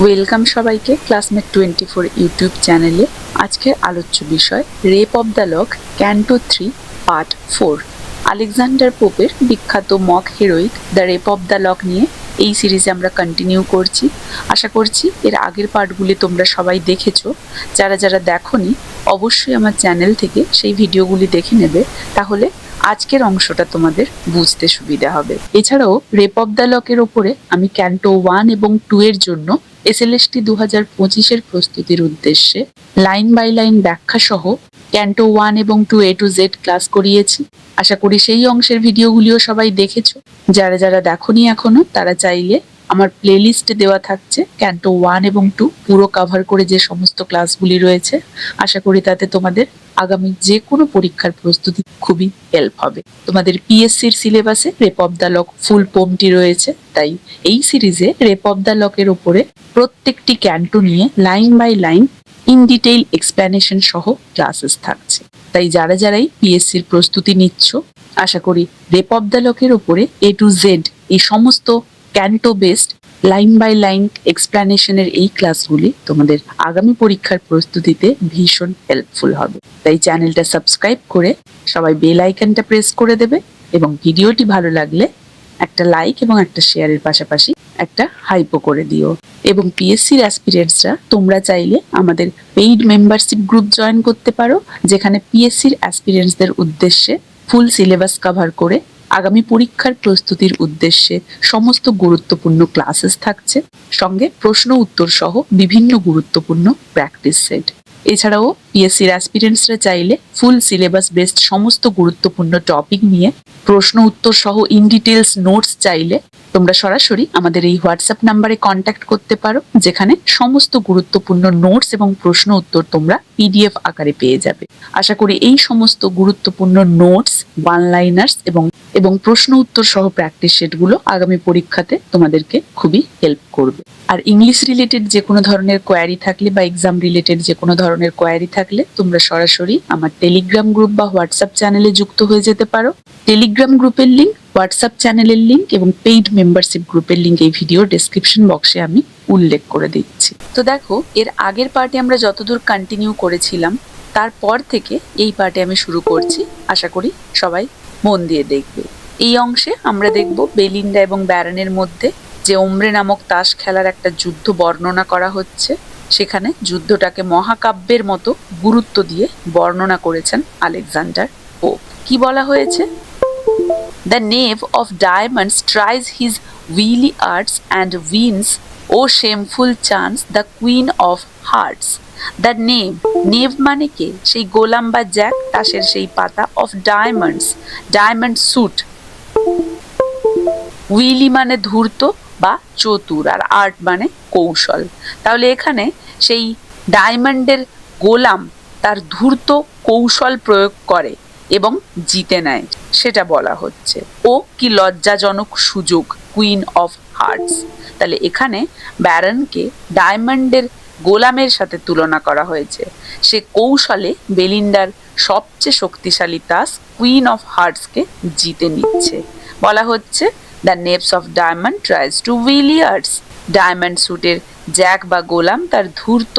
Welcome সবাইকে classmate 24 YouTube চ্যানেলে। আজকের আলোচ্য বিষয় rape of the lock canto 3 part 4। Alexander পোপের বিখ্যাত mock heroic the rape of the lock নিয়ে এই সিরিজে আমরা কন্টিনিউ করছি। আশা করছি এর আগের পার্টগুলি তোমরা সবাই দেখেছো। যারা যারা দেখোনি অবশ্যই আমার চ্যানেল থেকে সেই ভিডিওগুলি দেখে নেবে, তাহলে আজকের অংশটা তোমাদের বুঝতে সুবিধা হবে। এছাড়াও রেপ অব দ্য লকের ওপরে আমি ক্যান্টো 1 এবং 2 এর জন্য SLST 2025-এর প্রস্তুতির উদ্দেশ্যে লাইন বাই লাইন ব্যাখ্যা সহ ক্যান্টো 1 এবং 2 A to Z ক্লাস করিয়েছি। আশা করি সেই অংশের ভিডিওগুলিও সবাই দেখেছো। যারা যারা দেখোনি এখনো তারা চাইলে আমার প্লেলিস্টে দেওয়া থাকছে ক্যান্টো 1 এবং 2 পুরো কভার করে যে সমস্ত ক্লাসগুলি রয়েছে। আশা করি তাতে তোমাদের আগামী যে কোনো পরীক্ষার প্রস্তুতি খুবই হেল্প হবে। তোমাদের PSCর সিলেবাসে রেপ অব দ্য লক ফুল পোমটি রয়েছে, তাই এই সিরিজে রেপ অব দ্য লকের উপরে প্রত্যেকটি ক্যান্টো নিয়ে line by line in detail explanation সহ ক্লাসেস থাকছে। তাই যারা যারাই PSCর প্রস্তুতি নিচ্ছ, আশা করি রেপ অব দ্য লকের উপরে A to Z এই সমস্ত canto based line by line এক্সপ্লেনেশনের এই ক্লাসগুলি তোমাদের আগামী পরীক্ষার প্রস্তুতিতে ভীষণ হেল্পফুল হবে। তাই চ্যানেলটা সাবস্ক্রাইব করে সবাই বেল আইকনটা প্রেস করে দেবে, এবং ভিডিওটি ভালো লাগলে একটা লাইক এবং একটা শেয়ারের পাশাপাশি একটা হাইপও করে দিও। এবং PSCর অ্যাসপিরেন্টসরা তোমরা চাইলে আমাদের পেইড মেম্বারশিপ গ্রুপ জয়েন করতে পারো, যেখানে PSCর অ্যাসপিরেন্টসদের উদ্দেশ্যে ফুল সিলেবাস কভার করে আগামী পরীক্ষার প্রস্তুতির উদ্দেশ্যে সমস্ত গুরুত্বপূর্ণ ক্লাসেস থাকছে, সঙ্গে প্রশ্ন উত্তর সহ বিভিন্ন গুরুত্বপূর্ণ প্র্যাকটিস সেট। এছাড়াও PSCর অ্যাসপিরেন্টসরা চাইলে ফুল সিলেবাস বেসড সমস্ত গুরুত্বপূর্ণ টপিক নিয়ে প্রশ্ন উত্তর সহ ইন ডিটেলস নোটস চাইলে তোমরা সরাসরি আমাদের এই হোয়াটসঅ্যাপ নাম্বারে কন্ট্যাক্ট করতে পারো, যেখানে সমস্ত গুরুত্বপূর্ণ নোটস এবং প্রশ্ন উত্তর তোমরা PDF আকারে পেয়ে যাবে। আশা করি এই সমস্ত গুরুত্বপূর্ণ নোটস, ওয়ান লাইনার্স এবং প্রশ্ন উত্তর সহ প্র্যাকটিস সেটগুলো আগামী পরীক্ষাতে তোমাদেরকে খুবই হেল্প করবে। আর ইংলিশ রিলেটেড যে কোনো ধরনের কোয়ারি থাকলে বা এক্সাম রিলেটেড যে কোনো ধরনের কোয়ারি থাকলে তোমরা সরাসরি আমার টেলিগ্রাম গ্রুপ বা হোয়াটসঅ্যাপ চ্যানেলে যুক্ত হয়ে যেতে পারো। টেলিগ্রাম গ্রুপের লিঙ্ক, হোয়াটসঅ্যাপ চ্যানেলের লিঙ্ক এবং পেইড মেম্বারশিপ গ্রুপের লিঙ্ক এই ভিডিওর ডেসক্রিপশন বক্সে আমি উল্লেখ করে দিচ্ছি। তো দেখো, এর আগের পার্টে আমরা যতদূর কন্টিনিউ করেছিলাম তারপর থেকে এই পার্টে আমি শুরু করছি। আশা করি সবাই মন দিয়ে দেখবে। এই অংশে আমরা দেখব বেলিন্ডা এবং ব্যারনের মধ্যে যে ওমরে নামক তাস খেলার একটা যুদ্ধ বর্ণনা করা হচ্ছে। সেখানে যুদ্ধটাকে মহাকাব্যের মতো গুরুত্ব দিয়ে বর্ণনা করেছেন আলেকজান্ডার পোপ। কি বলা হয়েছে? The knave of diamonds tries his wily arts and wins, O shameful chance, the queen of hearts. The knave মানে কে? সেই গোলাম বা জ্যাক, তাসের সেই পাতা। of diamonds, diamond suit, wily মানে ধূর্ত বা চতুর, আর আর্ট মানে কৌশল। তাহলে এখানে সেই ডায়মন্ডের গোলাম তার ধূর্ত কৌশল প্রয়োগ করে এবং জিতে নেয়, সেটা বলা হচ্ছে। ও কি লজ্জাজনক সুযোগ, কুইন অফ হার্টস। তাহলে এখানে ব্যারনকে ডায়মন্ডের গোলামের সাথে তুলনা করা হয়েছে। সে কৌশলে বেলিন্ডার সবচেয়ে শক্তিশালী তাস কুইন অফ হার্টসকে জিতে নিচ্ছে। বলা হচ্ছে the knaves of diamond tries to wily arts. Diamond স্যুটের জ্যাক বা গোলাম তার ধূর্ত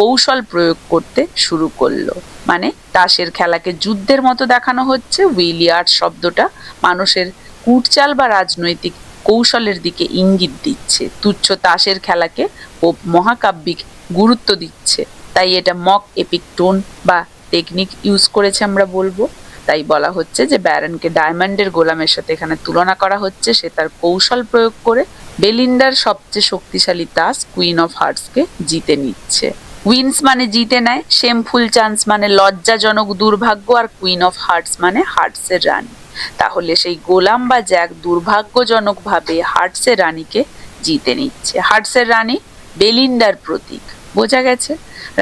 কৌশল প্রয়োগ করতে শুরু করলো। মানে তাসের খেলাকে যুদ্ধের মতো দেখানো হচ্ছে। উইলি আর্ট শব্দটা মানুষের কুটচাল বা রাজনৈতিক কৌশলের দিকে ইঙ্গিত দিচ্ছে। তুচ্ছ তাসের খেলাকে পোপ মহাকাব্যিক গুরুত্ব দিচ্ছে, তাই এটা মক এপিক টোন বা টেকনিক ইউজ করেছে আমরা বলবো। তাই বলা হচ্ছে যে ব্যারনকে ডায়মন্ডের গোলামের সাথে এখানে তুলনা করা হচ্ছে। সে তার কৌশল প্রয়োগ করে বেলিন্ডার সবচেয়ে শক্তিশালী তাস কুইন অফ হার্টসকে জিতে নিচ্ছে। উইন্স মানে জিতে নেয়, শেমফুল চান্স মানে লজ্জাজনক দুর্ভাগ্য, আর কুইন অফ হার্টস মানে হার্টসের রানী। তাহলে সেই গোলাম বা জ্যাক দুর্ভাগ্যজনকভাবে হার্টসের রানীকে জিতে নিচ্ছে। হার্টসের রানী বেলিন্ডার প্রতীক, বোঝা গেছে।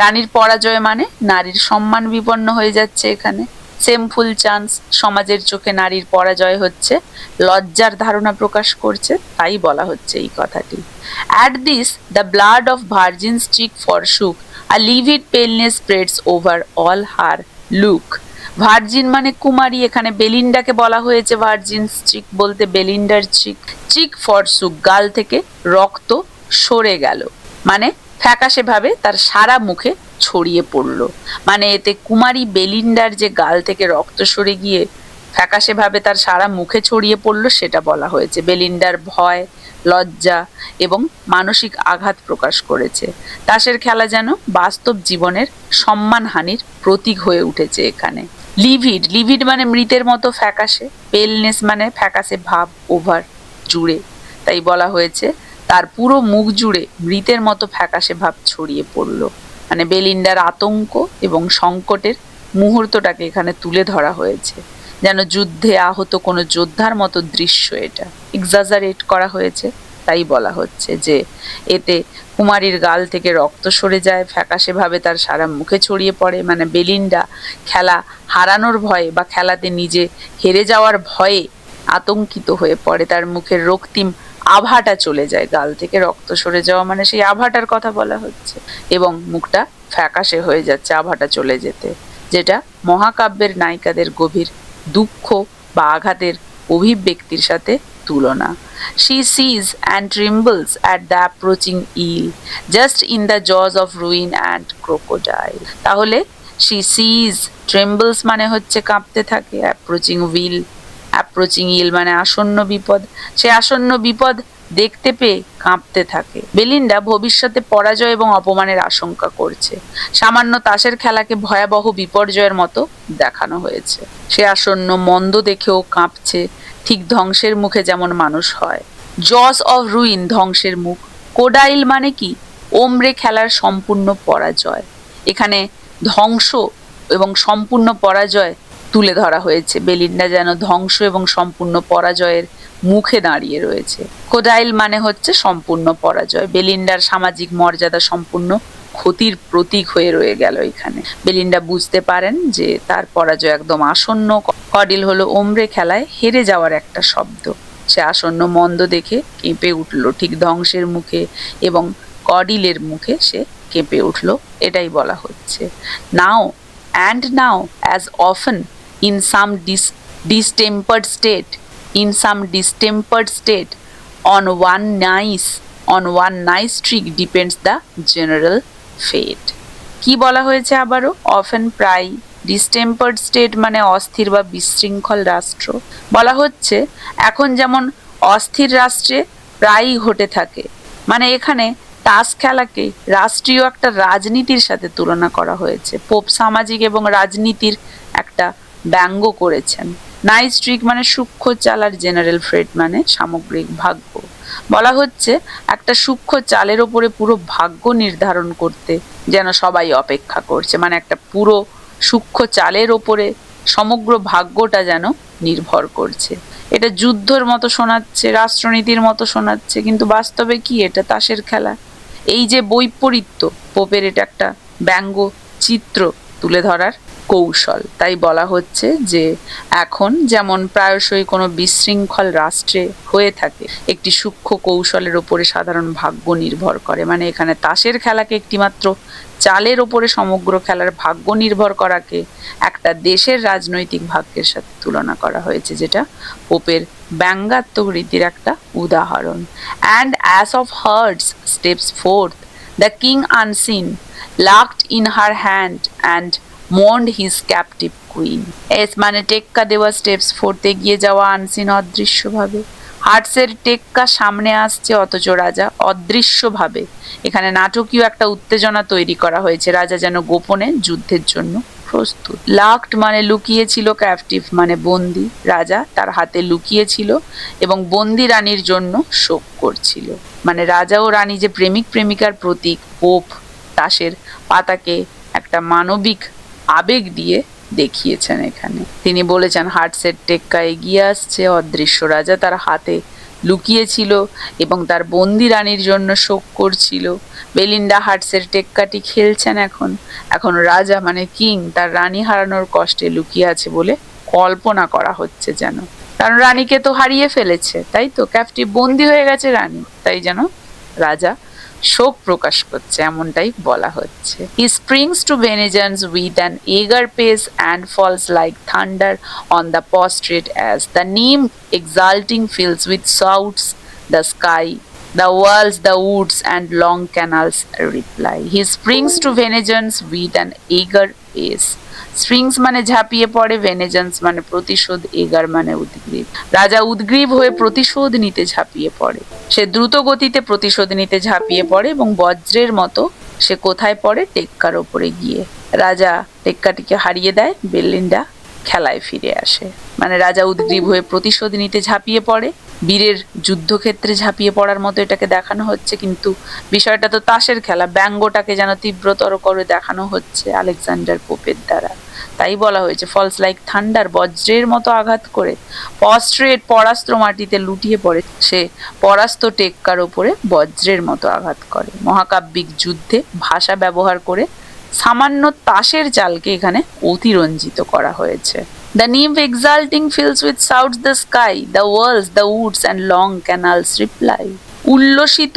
রানীর পরাজয় মানে নারীর সম্মান বিপন্ন হয়ে যাচ্ছে। এখানে সেমফুল চান্স, সমাজের চোখে নারীর পরাজয় হচ্ছে, লজ্জার ধারণা প্রকাশ করছে, তাই বলা হচ্ছে এই কথাটি। At this, the blood of virgin's cheek forsook, a livid paleness spreads over all her look. Virgin মানে কুমারী, এখানে বেলিন্ডাকে বলা হয়েছে ভার্জিন। চিক বলতে বেলিন্ডার চিক। চিক ফরসুক, গাল থেকে রক্ত সরে গেল। মানে ফ্যাকাশে ভাবে তার সারা মুখে ছড়িয়ে পড়ল। মানে এতে কুমারী বেলিন্ডার যে গাল থেকে রক্ত সরে গিয়ে ফ্যাকাশে ভাবে তার সারা মুখে ছড়িয়ে পড়ল সেটা বলা হয়েছে। বেলিন্ডার ভয়, লজ্জা এবং মানসিক আঘাত প্রকাশ করেছে। তাসের খেলা যেন বাস্তব জীবনের সম্মানহানির প্রতীক হয়ে উঠেছে এখানে। লিভিড, লিভিড মানে মৃতের মতো ফ্যাকাশে, পেলনেস মানে ফ্যাকাশে ভাব, ওভার, জুড়ে। তাই বলা হয়েছে তার পুরো মুখ জুড়ে মৃতের মতো ফ্যাকাশে ভাব ছড়িয়ে পড়ল। মানে বেলিন্ডার আতঙ্ক এবং সংকটের মুহূর্তটাকে এখানে তুলে ধরা হয়েছে, যেন যুদ্ধে আহত কোনো যোদ্ধার মতো দৃশ্য এটা এক্সাজারেট করা হয়েছে। তাই বলা হচ্ছে যে এতে কুমারীর গাল থেকে রক্ত সরে যায়, ফ্যাকাশে ভাবে তার সারা মুখে ছড়িয়ে পড়ে। মানে বেলিন্ডা খেলা হারানোর ভয়ে বা খেলাতে নিজে হেরে যাওয়ার ভয়ে আতঙ্কিত হয়ে পড়ে, তার মুখের রক্তিম আভাটা চলে যায়, গাল থেকে রক্ত সরে যাওয়া মানে সেই আভাটার কথা বলা হচ্ছে, এবং মুখটা ফ্যাকাশে হয়ে যাচ্ছে আভাটা চলে যেতে, যেটা মহাকাব্যের নায়িকাদের গভীর দুঃখ বা আঘাতের অভিব্যক্তির সাথে তুলনা। She sees and trembles at the approaching eel, just in the jaws of ruin and crocodile. তাহলে she sees, trembles মানে হচ্ছে কাঁপতে থাকে, approaching eel মানে আসন্ন বিপদ, সে আসন্ন বিপদ দেখতে পেয়ে কাঁপতে থাকে। বেলিন্ডা ভবিষ্যতে পরাজয় এবং অপমানের আশঙ্কা করছে। সামান্য তাসের খেলাকে ভয়াবহ বিপর্যয়ের মতো দেখানো হয়েছে। সে আসন্ন মন্দ দেখেও কাঁপছে, ঠিক ধ্বংসের মুখে যেমন মানুষ হয়। জস অফ রুইন, ধ্বংসের মুখ। কোডাইল মানে কি? ওমরে খেলার সম্পূর্ণ পরাজয়। এখানে ধ্বংস এবং সম্পূর্ণ পরাজয় তুলে ধরা হয়েছে। বেলিন্ডা যেন ধ্বংস এবং সম্পূর্ণ পরাজয়ের মুখে দাঁড়িয়ে রয়েছে। কোডাইল মানে হচ্ছে সম্পূর্ণ পরাজয়। বেলিন্ডার সামাজিক মর্যাদা সম্পূর্ণ ক্ষতির প্রতীক হয়ে রয়ে গেল এখানে। বেলিন্ডা বুঝতে পারেন যে তার পরাজয় একদম আসন্ন। কডিল হলো ওমরে খেলায় হেরে যাওয়ার একটা শব্দ। সে আসন্ন মন্দ দেখে কেঁপে উঠল, ঠিক ধ্বংসের মুখে এবং কডিলের মুখে সে কেঁপে উঠল, এটাই বলা হচ্ছে। নাও and now as often in some distempered state on one nice trick depends the general fate. কি বলা হয়েছে আবারও? অফেন, প্রায়, ডিস্টেম্পার্ড স্টেট মানে অস্থির বা বিশৃঙ্খল রাষ্ট্র। বলা হচ্ছে এখন যেমন অস্থির রাষ্ট্রে প্রায়ই ঘটে থাকে। মানে এখানে তাস খেলাকে রাষ্ট্রীয় একটা রাজনীতির সাথে তুলনা করা হয়েছে। পোপ সামাজিক এবং রাজনীতির একটা ব্যঙ্গ করেছেন। নাইস ট্রিক মানে সূক্ষ্ম চাল, আর জেনারেল ফেট মানে সামগ্রিক ভাগ্য। বলা হচ্ছে একটা সূক্ষ্ম চালের ওপরে পুরো ভাগ্য নির্ধারণ করতে যেন সবাই অপেক্ষা করছে। মানে একটা পুরো সূক্ষ্ম চালের ওপরে সমগ্র ভাগ্যটা যেন নির্ভর করছে। এটা যুদ্ধর মতো শোনাচ্ছে, রাষ্ট্রনীতির মতো শোনাচ্ছে, কিন্তু বাস্তবে কি? এটা তাসের খেলা। এই যে বৈপরীত্য, পোপের এটা একটা ব্যঙ্গ চিত্র তুলে ধরার কৌশল। তাই বলা হচ্ছে যে এখন যেমন প্রায়শই কোনো বিশৃঙ্খল রাষ্ট্রে হয়ে থাকে, একটি সূক্ষ্ম কৌশলের ওপরে সাধারণ ভাগ্য নির্ভর করে। মানে এখানে তাসের খেলাকে একটিমাত্র চালের ওপরে সমগ্র খেলার ভাগ্য নির্ভর করাকে একটা দেশের রাজনৈতিক ভাগ্যের সাথে তুলনা করা হয়েছে, যেটা পোপের ব্যঙ্গাত্মক রীতির একটা উদাহরণ। And as of herds steps forth, the king unseen, locked in her hand and mourned his captive queen. S মানে টেক্কা দেওয়া, স্টেপস ফোর্থ এগিয়ে যাওয়া, আনসিন অদৃশ্যভাবে। হার্টসের টেক্কা সামনে আসছে, অথচ রাজা অদৃশ্যভাবে। এখানে নাটকীয় একটা উত্তেজনা তৈরি করা হয়েছে, রাজা যেন গোপনে যুদ্ধের জন্য প্রস্তুত। লাকড মানে লুকিয়েছিল, ক্যাপটিভ মানে বন্দি। রাজা তার হাতে লুকিয়েছিল এবং বন্দি রানীর জন্য শোক করছিল। মানে রাজা ও রানী যে প্রেমিক প্রেমিকার প্রতীক, পোপ তাসের পাতাকে একটা মানবিক আবেগ দিয়ে দেখিয়েছেন এখানে। তিনি বলেছেন হার্টসের টেক্কা এগিয়ে আসছে, অদৃশ্য রাজা তার হাতে লুকিয়েছিল এবং তার বন্দি রানীর জন্য শোক করছিল। বেলিন্ডা হার্টসের টেক্কাটি খেলছেন এখন রাজা মানে কিং তার রানী হারানোর কষ্টে লুকিয়ে আছে বলে কল্পনা করা হচ্ছে যেন। কারণ রানীকে তো হারিয়ে ফেলেছে, তাই তো, ক্যাপটিভ বন্দি হয়ে গেছে রানী, তাই যেন রাজা শোক প্রকাশ করছে, এমনটাই বলা হচ্ছে। He springs to vengeance with an eager pace and falls like thunder on the prostrate as the nymph exulting fills with shouts the sky The walls, the woods, and long canals reply. He springs to vengeance with an eager pace. Springs মানে ঝাঁপিয়ে পড়ে, ভেনেজেন্স মানে প্রতিশোধ, এগার মানে উদ্গ্রীব। রাজা উদ্গ্রীব হয়ে প্রতিশোধ নিতে ঝাঁপিয়ে পড়ে। সে দ্রুত গতিতে প্রতিশোধ নিতে ঝাঁপিয়ে পড়ে এবং বজ্রের মতো সে কোথায় পড়ে? টেক্কার ওপরে গিয়ে। রাজা টেক্কাটিকে হারিয়ে দেয়, বেলিন্ডা খেলায় ফিরে আসে। মানে রাজা উদ্গ্রীব হয়ে প্রতিশোধ নিতে ঝাঁপিয়ে পড়ে, বীরের যুদ্ধক্ষেত্রে ঝাঁপিয়ে পড়ার মতো এটাকে দেখানো হচ্ছে, কিন্তু বিষয়টা তো তাসের খেলা, ব্যঙ্গটাকে যেন তীব্রতর করে দেখানো হচ্ছে আলেকজান্ডার পোপের দ্বারা। তাই বলা হয়েছে ফলস লাইক থান্ডার, বজ্রের মতো আঘাত করে পস্ট্রেট পরাস্ত্র মাটিতে লুটিয়ে পড়ে, সে পরাস্ত টেক্কার ওপরে বজ্রের মতো আঘাত করে। মহাকাব্যিক যুদ্ধে ভাষা ব্যবহার করে সামান্য তাসের চালকে এখানে অতিরঞ্জিত করা হয়েছে। The nymph exulting fills with shouts the sky, the walls, the woods and long canals reply. উল্লসিত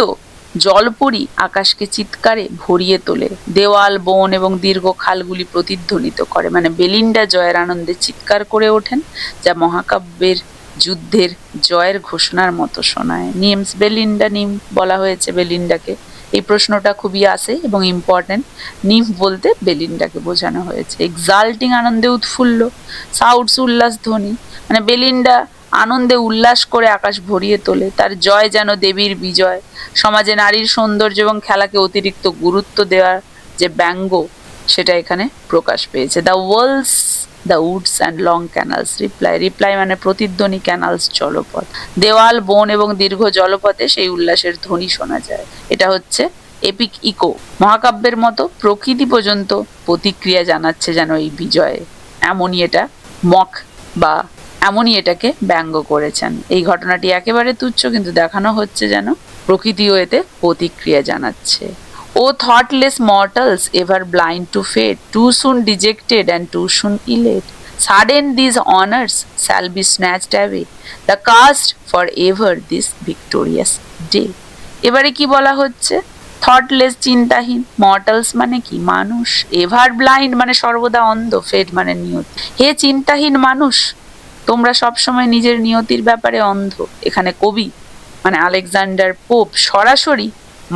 জলপরি আকাশকে চিৎকারে ভরিয়ে তোলে, দেওয়াল, বন এবং দীর্ঘ খালগুলি প্রতিধ্বনিত করে। মানে বেলিন্ডা জয়ের আনন্দে চিৎকার করে ওঠেন, যা মহাকাব্যের যুদ্ধের জয়ের ঘোষণার মতো শোনায়। নিমস বেলিন্ডা, নিম বলা হয়েছে বেলিন্ডাকে, এই প্রশ্নটা খুবই আসে এবং ইম্পর্টেন্ট। নিম্ফ বলতে বেলিন্ডাকে বোঝানো হয়েছে। এক্সাল্টিং আনন্দে উৎফুল্ল, সাউটস উল্লাস ধ্বনি, মানে বেলিন্ডা আনন্দে উল্লাস করে আকাশ ভরিয়ে তোলে। তার জয় যেন দেবীর বিজয়। সমাজে নারীর সৌন্দর্য এবং খেলাকে অতিরিক্ত গুরুত্ব দেওয়ার যে ব্যঙ্গ, সেটা এখানে প্রকাশ পেয়েছে। The walls, the Woods and long canals reply, reply মানে প্রতিধ্বনি, ক্যানালস জলপথ, দেওয়াল, বন এবং দীর্ঘ জলপথে সেই উল্লাসের ধ্বনি শোনা যায়। এটা হচ্ছে এপিক ইকো, মহাকাব্যের মতো প্রকৃতি পর্যন্ত প্রতিক্রিয়া জানাচ্ছে যেন এই বিজয়ে। এমনই এটা মক বা এমনই এটাকে ব্যঙ্গ করেছেন। এই ঘটনাটি একেবারে তুচ্ছ, কিন্তু দেখানো হচ্ছে যেন প্রকৃতিও এতে প্রতিক্রিয়া জানাচ্ছে। O thoughtless mortals, ever blind to fate, too soon dejected and too soon elate, sudden these honors shall be snatched away, the cast forever this victorious day. এবারে কি বলা হচ্ছে? থটলেস চিন্তাহীন, মর্টালস মানে কি? মানুষ, এভার ব্লাইন্ড মানে সর্বদা অন্ধ, ফেট মানে নিয়তি। হে চিন্তাহীন মানুষ, তোমরা সবসময় নিজের নিয়তির ব্যাপারে অন্ধ। এখানে কবি মানে আলেকজান্ডার পোপ সরাসরি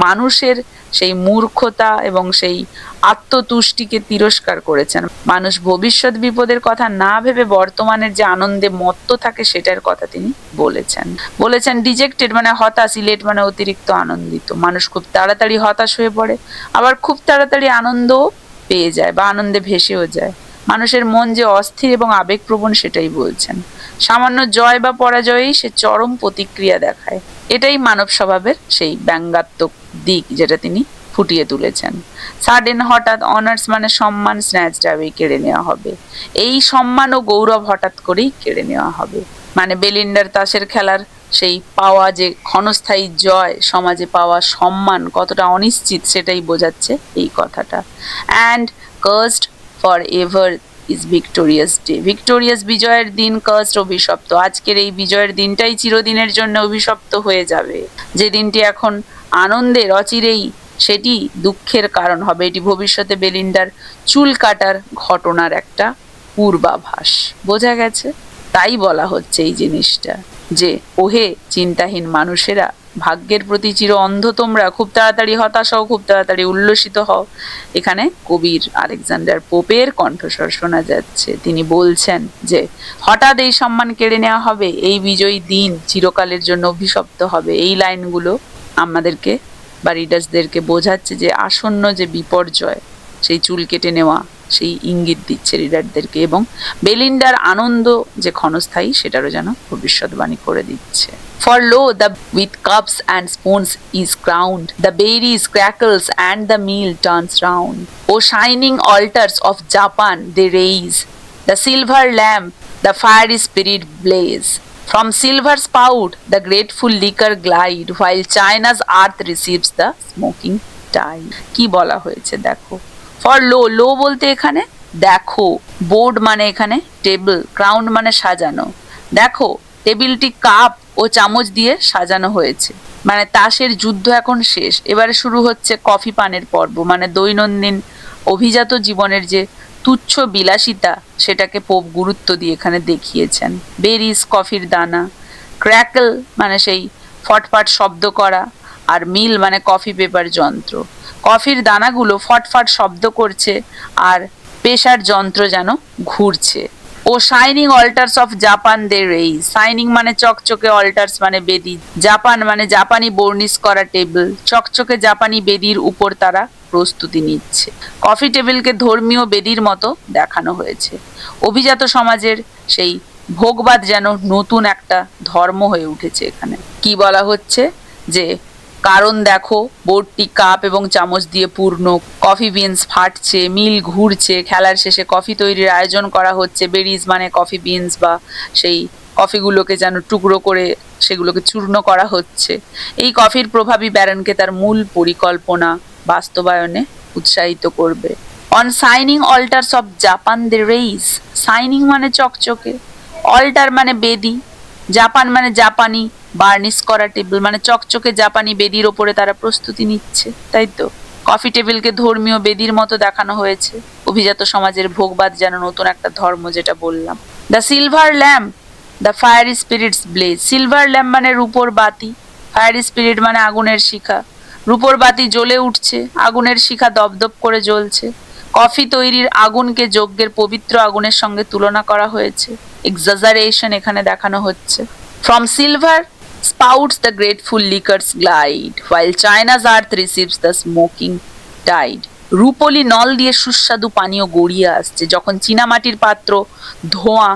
মানুষের সেই মূর্খতা এবং সেই আত্মতুষ্টিকে তিরস্কার করেছেন। মানুষ ভবিষ্যৎ বিপদের কথা না ভেবে বর্তমানের যে আনন্দে মত্ত থাকে সেটার কথা তিনি বলেছেন ডিজেক্টেড মানে হতাশ, ইলেট মানে অতিরিক্ত আনন্দিত। মানুষ খুব তাড়াতাড়ি হতাশ হয়ে পড়ে, আবার খুব তাড়াতাড়ি আনন্দও পেয়ে যায় বা আনন্দে ভেসেও যায়। মানুষের মন যে অস্থির এবং আবেগপ্রবণ সেটাই বলছেন। সামান্য জয় বা পরাজয়েই সে চরম প্রতিক্রিয়া দেখায়। এটাই মানব স্বভাবের সেই ব্যঙ্গাত্মক দিক যেটা তিনি ফুটিয়ে তুলেছেন। সাডেন হঠাৎ, অনার্স মানে সম্মান, স্ন্যাচড অ্যাওয়ে কেড়ে নেওয়া হবে। এই সম্মান ও গৌরব হঠাৎ করেই কেড়ে নেওয়া হবে। মানে বেলিন্ডার তাসের খেলার সেই পাওয়া যে ক্ষণস্থায়ী জয়, সমাজে পাওয়া সম্মান কতটা অনিশ্চিত সেটাই বোঝাচ্ছে এই কথাটা। And cursed for ever is victorious day, victorious বিজয়ের দিন, কার্সড অভিশপ্ত। আজকের এই বিজয়ের দিনটাই চিরদিনের জন্য অভিশপ্ত হয়ে যাবে। যে দিনটি এখন আনন্দের, অচিরেই সেটি দুঃখের কারণ হবে। এটি ভবিষ্যতে বেলিন্ডার চুল কাটার ঘটনার একটা পূর্বাভাস। বোঝা গেছে? তাই বলা হচ্ছে এই জিনিসটা যে ওহে চিন্তাহীন মানুষেরা, ভাগ্যের প্রতি চির অন্ধ তোমরা, খুব তাড়াতাড়ি হতাশ হও, খুব তাড়াতাড়ি উল্লসিত হও। এখানে কবির আলেকজান্ডার পোপের কণ্ঠস্বর শোনা যাচ্ছে। তিনি বলছেন যে হঠাৎ এই সম্মান কেড়ে নেওয়া হবে, এই বিজয়ী দিন চিরকালের জন্য অভিশপ্ত হবে। এই লাইনগুলো আমাদেরকে বা রিডার্সদেরকে বোঝাচ্ছে যে আসন্ন যে বিপর্যয়, সেই চুল কেটে নেওয়া, সেই ইঙ্গিত দিচ্ছে রিডারদেরকে, এবং বেলিন্ডার আনন্দ যে ক্ষণস্থায়ী সেটারও যেন ভবিষ্যৎবাণী করে দিচ্ছে। For lo, the with cups and spoons is crowned, the berries crackles and the meal turns round. O shining altars of Japan they raise, the silver lamp, the fiery spirit blaze. From silver spout the grateful liquor glide, while China's earth receives the smoking tide. কি বলা হয়েছে দেখো। For low, লো বলতে এখানে দেখো, board মানে এখানে table, crown মানে সাজানো। দেখো টেবিলটি কাপ ও চামচ দিয়ে সাজানো হয়েছে। মানে তাসের যুদ্ধ এখন শেষ, এবারে শুরু হচ্ছে কফি পানের পর্ব। মানে দৈনন্দিন অভিজাত জীবনের যে তুচ্ছ বিলাসিতা সেটাকে পোপ গুরুত্ব দিয়ে এখানে দেখিয়েছেন। বেরিজ কফির দানা, ক্র্যাকল মানে সেই ফটফট শব্দ করা, আর মিল মানে কফি পেপার যন্ত্র। কফির দানাগুলো ফটফট শব্দ করছে আর পেশার যন্ত্র যেন ঘুরছে। On shining altars of Japan they raise. Shining মানে চকচকে, অল্টার্স মানে বেদি, জাপান মানে জাপানি বর্নিশ করা টেবিল। চকচকে জাপানি বেদির উপর তারা প্রস্তুতি নিচ্ছে। কফি টেবিলকে ধর্মীয় বেদির মতো দেখানো হয়েছে। অভিজাত সমাজের সেই ভোগবাদ যেন নতুন একটা ধর্ম হয়ে উঠেছে এখানে। কি বলা হচ্ছে যে কারণ দেখো বোর্ডটি কাপ এবং চামচ দিয়ে পূর্ণ, কফি বিনস ফাটছে, মিল ঘুরছে, খেলার শেষে কফি তৈরির আয়োজন করা হচ্ছে। বেরিজ মানে কফি বিনস বা সেই কফিগুলোকে যেন টুকরো করে সেগুলোকে চূর্ণ করা হচ্ছে। এই কফির প্রভাবই ব্যারনকে তার মূল পরিকল্পনা বাস্তবায়নে উৎসাহিত করবে। On shining altars of Japan they raise. Shining মানে চকচকে, অল্টার মানে বেদি, জাপান মানে জাপানি বার্নিশ করা টেবিল, মানে চকচকে জাপানি বেদির ওপরে তারা প্রস্তুতি নিচ্ছে, তাই তো। কফি টেবিলকে ধর্মীয় বেদির মতো দেখানো হয়েছে। অভিজাত সমাজের ভোগবাদ যেন নতুন একটা ধর্ম, যেটা বললাম। The silver lamp the fiery spirits bless. Silver lamp মানে রূপোর বাতি, ফায়ারি স্পিরিট মানে আগুনের শিখা। রূপোর বাতি জ্বলে উঠছে, আগুনের শিখা দপদপ করে জ্বলছে। কফি তৈরির আগুনকে যজ্ঞের পবিত্র আগুনের সঙ্গে তুলনা করা হয়েছে। এক্সাজারেশন এখানে দেখানো হচ্ছে। From silver spouts the grateful liquors glide, while China's earth receives the smoking tide. রূপলি নল দিয়ে সুস্বাদু পানীয় গড়িয়ে আসছে, যখন চীনামাটির পাত্র ধোঁয়া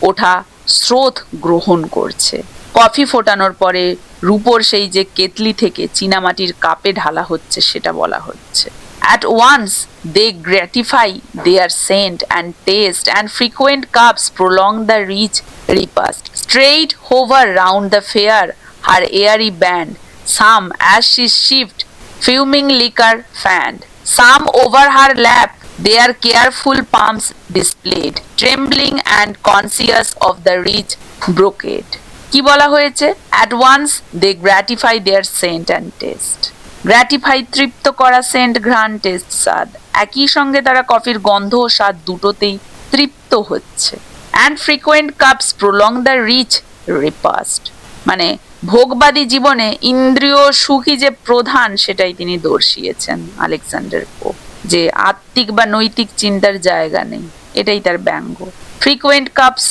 ওঠা স্রোত গ্রহণ করছে। কফি ফোটানোর পরে রূপোর সেই যে কেতলি থেকে চীনামাটির কাপে ঢালা হচ্ছে, সেটা বলা হচ্ছে। At once they gratify their scent and taste, and frequent cups prolong the rich repast. Straight hover round the fair her airy band, some as she sipped fuming liquor fanned, some over her lap their careful palms displayed, trembling and conscious of the rich brocade. কি বলা হয়েছে? At once they gratify their scent and taste. গ্র্যাটিফাই তৃপ্ত করা, Saint ঘ্রাণ, test স্বাদ। একই সঙ্গে তারা কফির গন্ধ ও স্বাদ দুটোতেই তৃপ্ত হচ্ছে। And frequent cups prolong the rich repast, মানে ভোগবাদী জীবনে ইন্দ্রিয় সুখী যে প্রধান, সেটাই তিনি দর্শিয়েছেন আলেকজান্ডার পোপ, যে আত্মিক বা নৈতিক চিন্তার জায়গা নেই, এটাই তার ব্যঙ্গ। ফ্রিকোয়েন্ট কাপস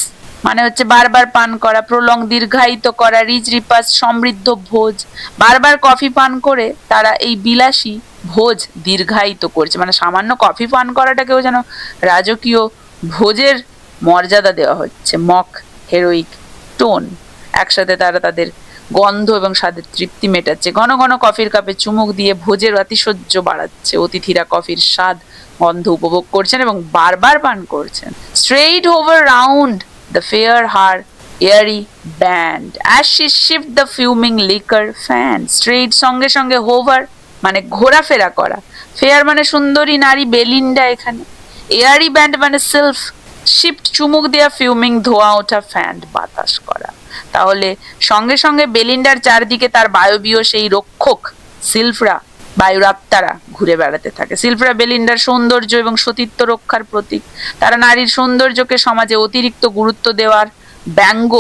মানে হচ্ছে বারবার পান করা, প্রলং দীর্ঘায়িত করা, রিচ রিপাস সমৃদ্ধ ভোজ। বারবার কফি পান করে তারা এই বিলাসী ভোজ দীর্ঘায়িত করছে, মানে সামান্য কফি পান করাটাকেও যেন রাজকীয় ভোজের মর্যাদা দেওয়া হচ্ছে। মক হেরোইক টোন, একসাথে তারা তাদের গন্ধ এবং স্বাদের তৃপ্তি মেটাচ্ছে। ঘন ঘন কফির কাপে চুমুক দিয়ে ভোজের আতিশয্য বাড়াচ্ছে। অতিথিরা কফির স্বাদ গন্ধ উপভোগ করছেন এবং বারবার পান করছেন। Straight over round the fair her airy band, as she shift the fuming liquor fan. Straight সঙ্গে সঙ্গে hover মানে ঘোরাফেরা করা, ফেয়ার মানে সুন্দরী নারী বেলিন্ডা এখানে, এয়ারি ব্যান্ড মানে সিল্ক, শিফট চুমুক দেয়া, ফিউমিং ধোয়া ওঠা, ফ্যান বাতাস করা। তাহলে সঙ্গে সঙ্গে বেলিন্ডার চারদিকে তার বায়বীয় সেই রক্ষক সিলফরা, বায়ুর আত্মারা ঘুরে বেড়াতে থাকে। সিলফরা বেলিন্ডার সৌন্দর্য এবং সতীত্ব রক্ষার প্রতীক। তারা নারীর সৌন্দর্যকে সমাজে অতিরিক্ত গুরুত্ব দেওয়ার ব্যঙ্গ,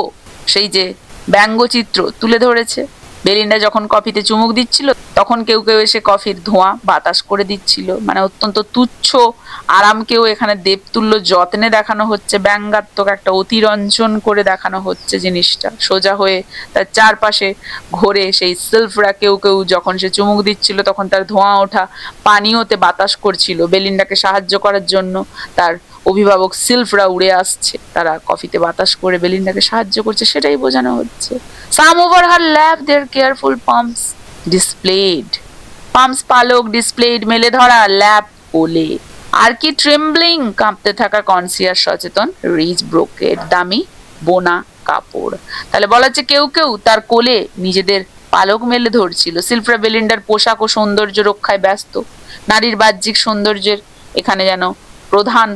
সেই যে ব্যঙ্গচিত্র তুলে ধরেছে। বেলিন্ডা যখন কফিতে চুমুক দিচ্ছিল, তখন কেউ কেউ এসে কফির ধোঁয়া বাতাস করে দিচ্ছিল, মানে অত্যন্ত তুচ্ছ আরামকেও এখানে দেবতুল্য যত্নে দেখানো হচ্ছে। ব্যঙ্গাত্মক একটা অতিরঞ্জন করে দেখানো হচ্ছে জিনিসটা। সোজা হয়ে তার চারপাশে ঘোরে সেই সিলফরা, কেউ কেউ যখন সে চুমুক দিচ্ছিল তখন তার ধোঁয়া ওঠা পানীয়তে বাতাস করছিল। বেলিন্ডাকে সাহায্য করার জন্য তার অভিভাবক সিলফরা উড়ে আসছে, তারা কফিতে বাতাস করে বেলিন্ডাকে সাহায্য করছে, সেটাই বোঝানো হচ্ছে। Some over her lap their careful palms displayed, palms পালক, displayed মেলে ধরা, ল্যাপ কোলে। আর কি ট্রেম্বলিং কাঁপতে থাকা, কনসিয়াস সচেতন, রিচ ব্রোকেড দামি বোনা কাপড়। তাহলে বলা হচ্ছে কেউ কেউ তার কোলে নিজেদের পালক মেলে ধরছিল। সিলফরা বেলিন্ডার পোশাক ও সৌন্দর্য রক্ষায় ব্যস্ত। নারীর বাহ্যিক সৌন্দর্যের এখানে যেন প্রধান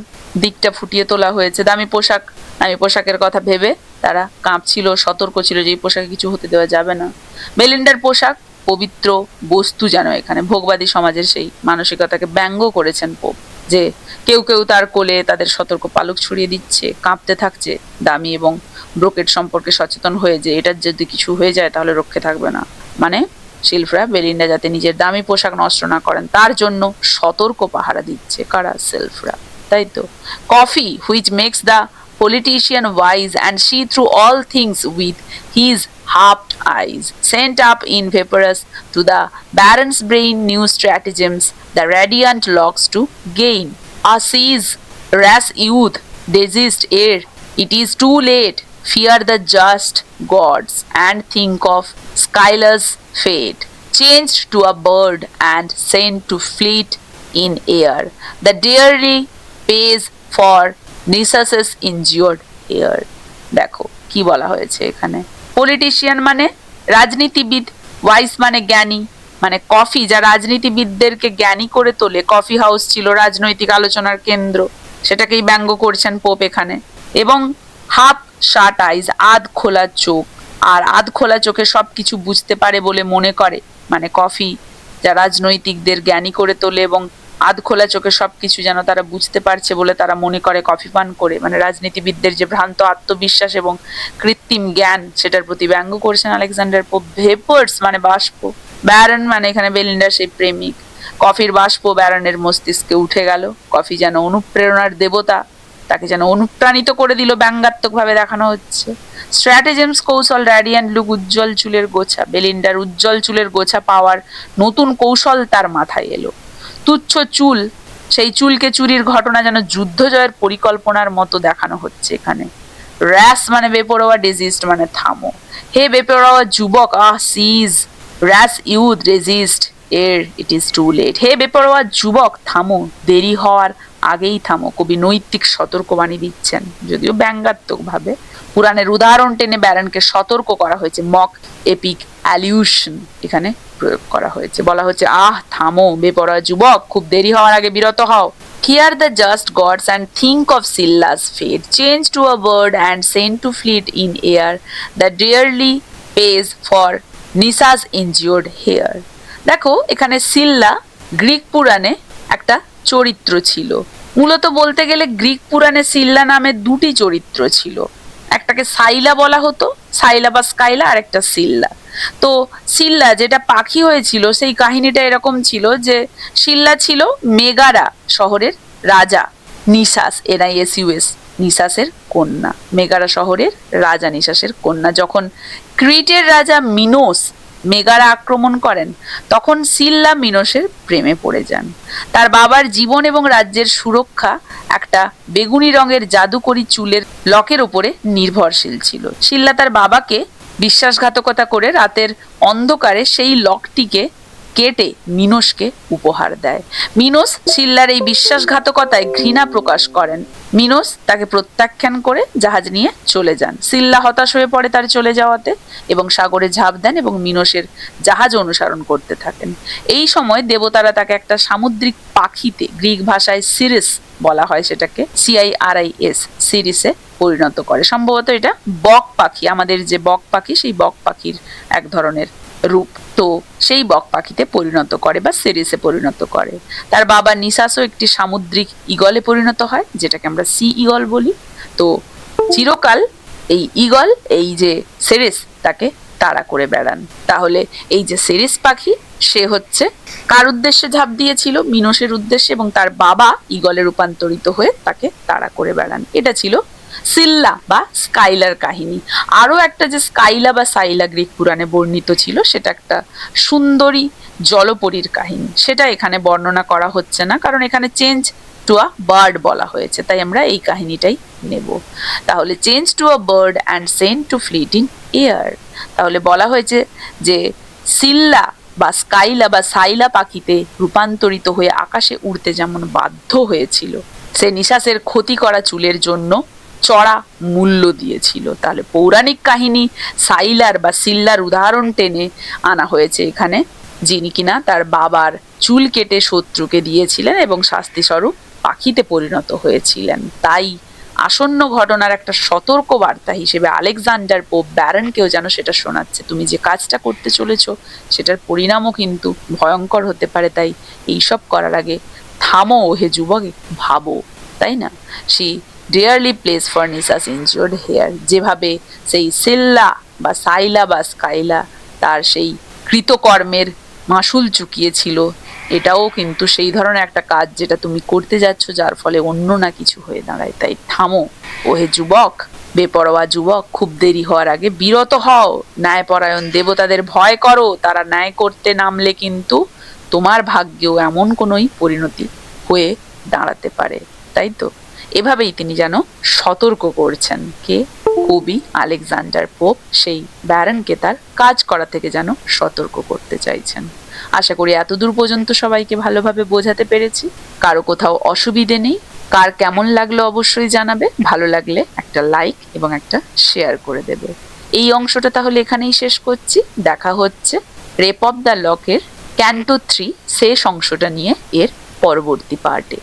দিকটা ফুটিয়ে তোলা হয়েছে। দামি পোশাকের কথা ভেবে তারা কাঁপছিল, সতর্ক ছিল যে এই পোশাকে কিছু হতে দেওয়া যাবে না। বেলিন্ডার পোশাক পবিত্র বস্তু যেন এখানে ভোগবাদী সমাজের সেই মানসিকতাকে ব্যঙ্গ করেছেন পোপ, যে কেউ কেউ তার কোলে তাদের সতর্ক পালক ছড়িয়ে দিচ্ছে, কাঁপতে থাকছে, দামি এবং ব্রোকেড সম্পর্কে সচেতন হয়ে যে এটার যদি কিছু হয়ে যায় তাহলে রক্ষে থাকবে না, মানে শিল্পরা বেলিন্ডা যাতে নিজের দামি পোশাক নষ্ট না করেন তার জন্য সতর্ক পাহারা দিচ্ছে। কারা? শিল্পরা, তাই তো। Coffee which makes the politician wise and see through all things with his halved eyes, sent up in vaporous to the baron's brain new stratagems, the radiant locks to gain. A sea's rash youth desist ere it is too late, fear the just gods and think of Skylar's fate, changed to a bird and sent to fleet in air. The dearly pays for necessities injured hair. দেখো কি বলা হয়েছে এখানে। Politician মানে রাজনীতিবিদ, wise মানে জ্ঞানী, মানে কফি যা রাজনীতিবিদদেরকে জ্ঞানী করে তোলে। কফি হাউস ছিল রাজনৈতিক আলোচনার কেন্দ্র, সেটাকেই ব্যঙ্গ করছেন পোপ এখানে। এবং হাফ শাট আইজ, আধ খোলা চোখ, আর আধ খোলা চোখে সবকিছু বুঝতে পারে বলে মনে করে, মানে কফি যা রাজনৈতিকদের জ্ঞানী করে তোলে এবং আধ খোলা চোখে সবকিছু যেন তারা বুঝতে পারছে বলে তারা মনে করে কফি পান করে, মানে রাজনীতিবিদদের যে ভ্রান্ত আত্মবিশ্বাস এবং কৃত্রিম জ্ঞান সেটার প্রতি ব্যঙ্গ করছেন আলেকজান্ডার পোপ। ভেপার্স মানে বাষ্প, ব্যারন মানে এখানে বেলিন্ডার সেই প্রেমিক। কফির বাষ্প ব্যারনের মস্তিষ্কে উঠে গেল। কফি যেন অনুপ্রেরণার দেবতা, তাকে যেন অনুপ্রাণিত করে দিল, ব্যঙ্গাত্মক ভাবে দেখানো হচ্ছে। স্ট্র্যাটেজেমস কৌশল, র্যাডিয়ান্ট লুক, উজ্জ্বল চুলের গোছা। বেলিন্ডার উজ্জ্বল চুলের গোছা পাওয়ার নতুন কৌশল তার মাথায় এলো। তুচ্ছ চুল, সেই চুলকে চুরির ঘটনা যেন যুদ্ধ জয়ের পরিকল্পনার মতো দেখানো হচ্ছে এখানে। র্যাশ মানে বেপরোয়া, ডিজিস্ট মানে থামো। হে বেপরোয়া যুবক, সিজ র্যাশ ইউথ রেজিস্ট এর ইট ইজ টু লেট। হে বেপরোয়া যুবক, থামো, দেরি হওয়ার আগেই থামো। কবি নৈতিক সতর্কবাণী দিচ্ছেন, যদিও ব্যঙ্গাত্মক ভাবে। পুরাণের উদাহরণ টেনে ব্যারনকে সতর্ক করা হয়েছে। মক এপিক অ্যালিউশন এখানে প্রয়োগ করা হয়েছে। বলা হচ্ছে, থামো বেপরোয়া যুবক, খুব দেরি হওয়ার আগে বিরত হও। Hear the just gods and think of Scylla's fate, change to a bird and sent to fleet in air, that dearly pays for Nisa's injured hair. দেখো এখানে সিল্লা গ্রিক পুরাণে একটা চরিত্র ছিল। মূলত বলতে গেলে গ্রিক পুরাণে সিল্লা নামে দুটি চরিত্র ছিল, একটাকে সাইলা বলা হতো, সাইলা বা স্কাইলা, আর একটা সিল্লা। তো সিল্লা যেটা পাখি হয়েছিল সেই কাহিনীটা এরকম ছিল যে সিল্লা ছিল মেগারা শহরের রাজা নিসাস, NISUS, নিসাসের কন্যা। মেগারা শহরের রাজা নিসাসের কন্যা। যখন ক্রিটের রাজা মিনোস মেগারা আক্রমণ করেন তখন সিল্লা মিনোসের প্রেমে পড়ে যান। তার বাবার জীবন এবং রাজ্যের সুরক্ষা একটা বেগুনি রঙের জাদুকরী চুলের লকের উপরে নির্ভরশীল ছিল। সিল্লা তার বাবাকে বিশ্বাসঘাতকতা করে রাতের অন্ধকারে সেই লকটিকে কেটে মিনোসকে উপহার দেয়। মিনোস সিল্লার এই বিশ্বাসঘাতকতায় ঘৃণা প্রকাশ করেন। মিনোস তাকে প্রত্যাখ্যান করে জাহাজ নিয়ে চলে যান। সিল্লা হতাশ হয়ে পড়ে তার চলে যাওয়াতে এবং সাগরে ঝাঁপ দেন এবং মিনোসের জাহাজ অনুসরণ করতে থাকেন। এই সময় দেবতারা তাকে একটা সামুদ্রিক পাখিতে, গ্রিক ভাষায় সিরিস বলা হয় সেটাকে, CIRIS, সিরিসে পরিণত করে। সম্ভবত এটা বক পাখি, আমাদের যে বক পাখি সেই বক পাখির এক ধরনের রূপ। তো সেই বক পাখিতে পরিণত করে বা সিরিসে পরিণত করে। তার বাবা নিসাসও একটি সামুদ্রিক ঈগলে পরিণত হয়, যেটাকে আমরা সি ঈগল বলি। তো চিরকাল এই ঈগল, এই যে সিরিস, তাকে তাড়া করে বেড়ান। তাহলে এই যে সিরিস পাখি, সে হচ্ছে কার উদ্দেশ্যে ঝাঁপ দিয়েছিল? মিনোসের উদ্দেশ্যে, এবং তার বাবা ঈগলে রূপান্তরিত হয়ে তাকে তাড়া করে বেড়ান। এটা ছিল সিল্লা বা স্কাইলার কাহিনী। আরো একটা যে স্কাইলা বা সাইলা গ্রিক পুরাণে বর্ণিত ছিল, সেটা একটা সুন্দরী জলপরীর কাহিনী। সেটা এখানে বর্ণনা করা হচ্ছে না, কারণ এখানে চেঞ্জ টু আ বার্ড বলা হয়েছে, তাই আমরা এই কাহিনীটাই নেব। তাহলে change to a bird and sent to flit in air. তাহলে বলা হয়েছে যে সিল্লা বা স্কাইলা বা সাইলা পাখিতে রূপান্তরিত হয়ে আকাশে উড়তে যেমন বাধ্য হয়েছিল, সে নিসাসের ক্ষতি করা চুলের জন্য চড়া মূল্য দিয়েছিল। তাহলে পৌরাণিক কাহিনী সাইলার বা সিল্লার উদাহরণ টেনে আনা হয়েছে এখানে, যিনি কিনা তার বাবার চুল কেটে শত্রুকে দিয়েছিলেন এবং শাস্তিস্বরূপ পাখিতে পরিণত হয়েছিলেন। তাই আসন্ন ঘটনার একটা সতর্ক বার্তা হিসেবে আলেকজান্ডার পোপ ব্যারনকেও যেন সেটা শোনাচ্ছে, তুমি যে কাজটা করতে চলেছ সেটার পরিণামও কিন্তু ভয়ঙ্কর হতে পারে। তাই এইসব করার আগে থামো হে যুবক, ভাবো, তাই না? সেই dearly plays for Nisa's injured hair, যেভাবে সেই সিল্লা বা সাইলা বা স্কাইলা তার সেই কৃতকর্মের মাসুল চুকিয়েছিল। এটাও কিন্তু সেই ধরনের একটা কাজ যেটা তুমি করতে যাচ্ছ, যার ফলে অন্য না কিছু হয়ে দাঁড়ায়। তাই থামো ওহে যুবক, বেপরোয়া যুবক, খুব দেরি হওয়ার আগে বিরত হও। ন্যায়পরায়ণ দেবতাদের ভয় করো, তারা ন্যায় করতে নামলে কিন্তু তোমার ভাগ্যেও এমন কোনোই পরিণতি হয়ে দাঁড়াতে পারে। তাই তো এভাবেই তিনি যেন সতর্ক করছেন, কে? কবি আলেকজান্ডার পোপ সেই ব্যারনকে তার কাজ করা থেকে যেন সতর্ক করতে চাইছেন। আশা করি এতদূর পর্যন্ত সবাইকে ভালোভাবে বোঝাতে পেরেছি। কারো কোথাও অসুবিধে নেই। কার কেমন লাগলো অবশ্যই জানাবে। ভালো লাগলে একটা লাইক এবং একটা শেয়ার করে দেবে। এই অংশটা তাহলে এখানেই শেষ করছি। দেখা হচ্ছে রেপ অফ দ্য লকের ক্যান্টো 3 শেষ অংশটা নিয়ে এর পরবর্তী পার্টে।